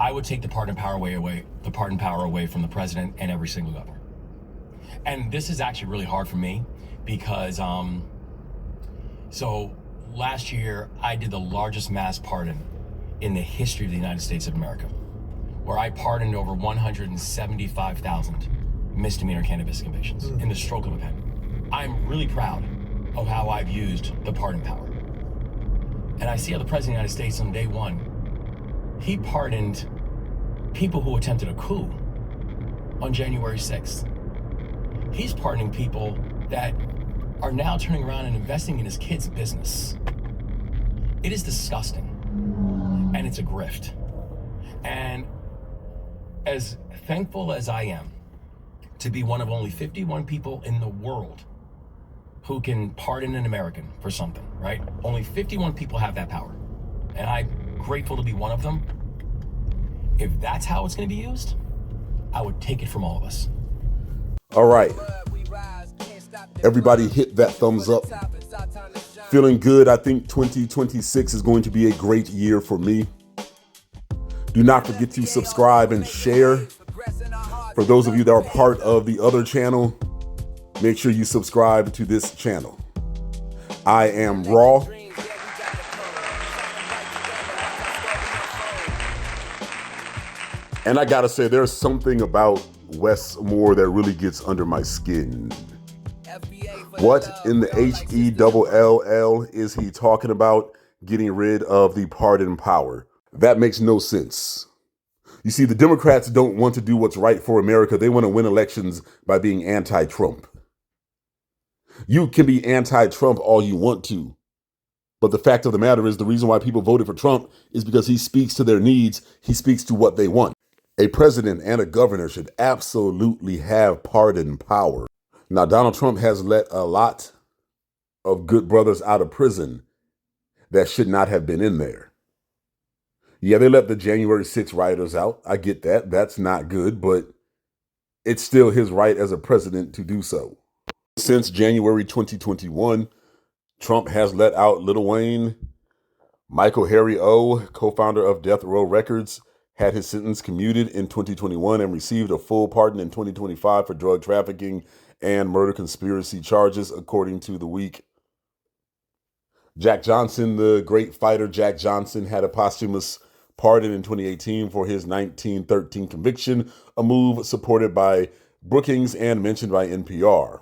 I would take the pardon power away from the president and every single governor. And this is actually really hard for me because so last year I did the largest mass pardon in the history of the United States of America, where I pardoned over 175,000 misdemeanor cannabis convictions in the stroke of a pen. I'm really proud of how I've used the pardon power. And I see how the President of the United States on day one, he pardoned people who attempted a coup on January 6th. He's pardoning people that are now turning around and investing in his kids' business. It is disgusting, and it's a grift. And as thankful as I am to be one of only 51 people in the world who can pardon an American for something, right? Only 51 people have that power. And I'm grateful to be one of them. If that's how it's going to be used, I would take it from all of us. All right. Everybody hit that thumbs up. Feeling good. I think 2026 is going to be a great year for me. Do not forget to subscribe and share. For those of you that are part of the other channel, make sure you subscribe to this channel. I am Raw. And I gotta say, there's something about Wes Moore that really gets under my skin. What in the HELL is he talking about getting rid of the pardon power? That makes no sense. You see, the Democrats don't want to do what's right for America. They want to win elections by being anti-Trump. You can be anti-Trump all you want to. But the fact of the matter is, the reason why people voted for Trump is because he speaks to their needs. He speaks to what they want. A president and a governor should absolutely have pardon power. Now, Donald Trump has let a lot of good brothers out of prison that should not have been in there. Yeah, they let the January 6th rioters out. I get that. That's not good, but it's still his right as a president to do so. Since January 2021, Trump has let out Lil Wayne. Michael Harry O., co-founder of Death Row Records, had his sentence commuted in 2021 and received a full pardon in 2025 for drug trafficking and murder conspiracy charges, according to The Week. Jack Johnson, the great fighter Jack Johnson, had a posthumous pardon in 2018 for his 1913 conviction, a move supported by Brookings and mentioned by NPR.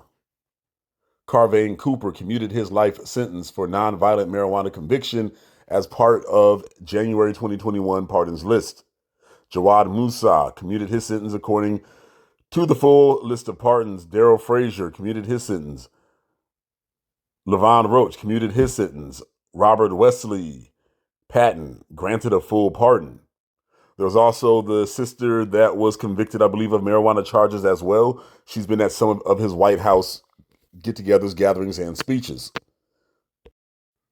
Carvane Cooper commuted his life sentence for nonviolent marijuana conviction as part of January 2021 pardons list. Jawad Musa commuted his sentence according to the full list of pardons. Daryl Frazier commuted his sentence. Levon Roach commuted his sentence. Robert Wesley Patton granted a full pardon. There was also the sister that was convicted, I believe, of marijuana charges as well. She's been at some of his White House get-togethers, gatherings, and speeches.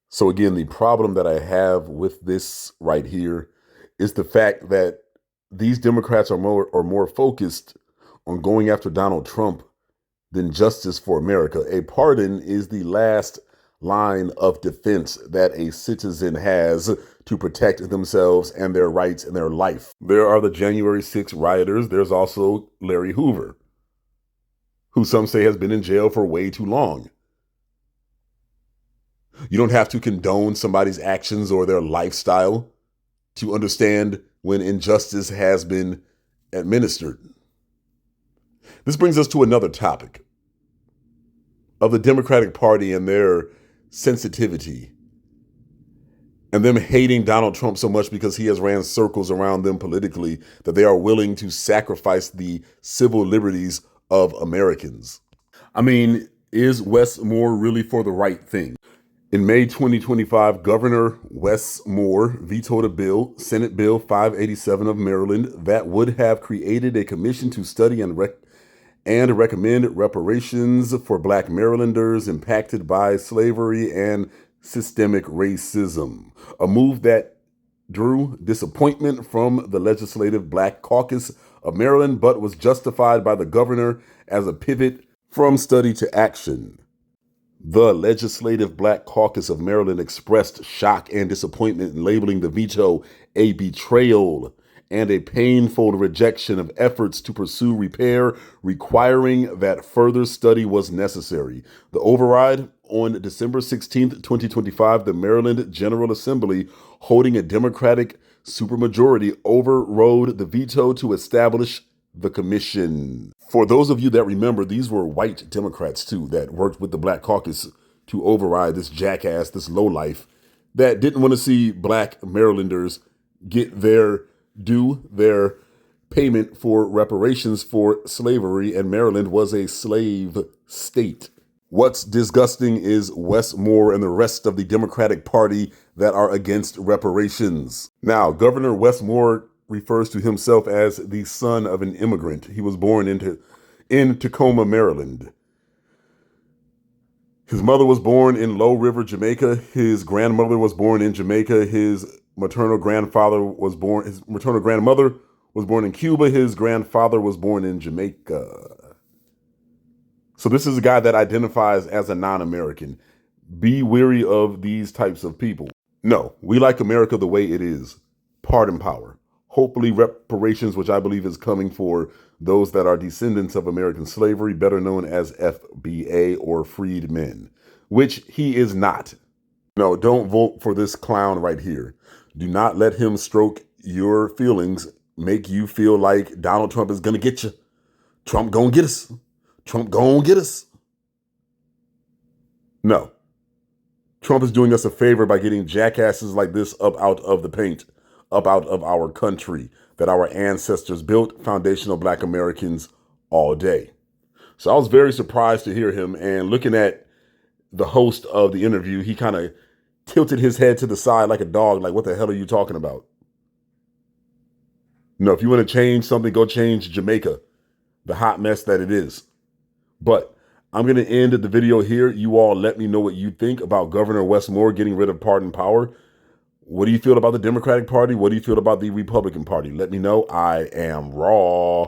So again, the problem that I have with this right here is the fact that these Democrats are more focused on going after Donald Trump than justice for America. A pardon is the last line of defense that a citizen has to protect themselves and their rights and their life. There are the January 6th rioters. There's also Larry Hoover, who some say has been in jail for way too long. You don't have to condone somebody's actions or their lifestyle to understand when injustice has been administered. This brings us to another topic of the Democratic Party and their sensitivity and them hating Donald Trump so much because he has ran circles around them politically that they are willing to sacrifice the civil liberties of Americans. I mean, is Wes Moore really for the right thing? In May 2025, Governor Wes Moore vetoed a bill, Senate Bill 587 of Maryland, that would have created a commission to study and recommend reparations for Black Marylanders impacted by slavery and systemic racism, a move that drew disappointment from the Legislative Black Caucus of Maryland, but was justified by the governor as a pivot from study to action. The Legislative Black Caucus of Maryland expressed shock and disappointment in labeling the veto a betrayal and a painful rejection of efforts to pursue repair, requiring that further study was necessary. The override on December 16th, 2025, the Maryland General Assembly, holding a Democratic supermajority, overrode the veto to establish the commission. For those of you that remember, these were white Democrats too that worked with the Black Caucus to override this jackass, this lowlife that didn't want to see Black Marylanders get their due, their payment for reparations for slavery, and Maryland was a slave state. What's disgusting is Wes Moore and the rest of the Democratic Party that are against reparations. Now, Governor Wes Moore refers to himself as the son of an immigrant. He was born in Tacoma, Maryland. His mother was born in Low River, Jamaica. His grandmother was born in Jamaica. His maternal grandmother was born in Cuba. His grandfather was born in Jamaica. So this is a guy that identifies as a non-American. Be wary of these types of people. No, we like America the way it is. Pardon power. Hopefully reparations, which I believe is coming for those that are descendants of American slavery, better known as FBA or freedmen, which he is not. No, don't vote for this clown right here. Do not let him stroke your feelings, make you feel like Donald Trump is going to get you. Trump going to get us. Trump gonna get us. No. Trump is doing us a favor by getting jackasses like this up out of the paint, up out of our country that our ancestors built, foundational Black Americans all day. So I was very surprised to hear him, and looking at the host of the interview, he kind of tilted his head to the side like a dog, like, what the hell are you talking about? No, if you want to change something, go change Jamaica, the hot mess that it is. But I'm going to end the video here. You all let me know what you think about Governor Wes Moore getting rid of pardon power. What do you feel about the Democratic Party? What do you feel about the Republican Party? Let me know. I am raw.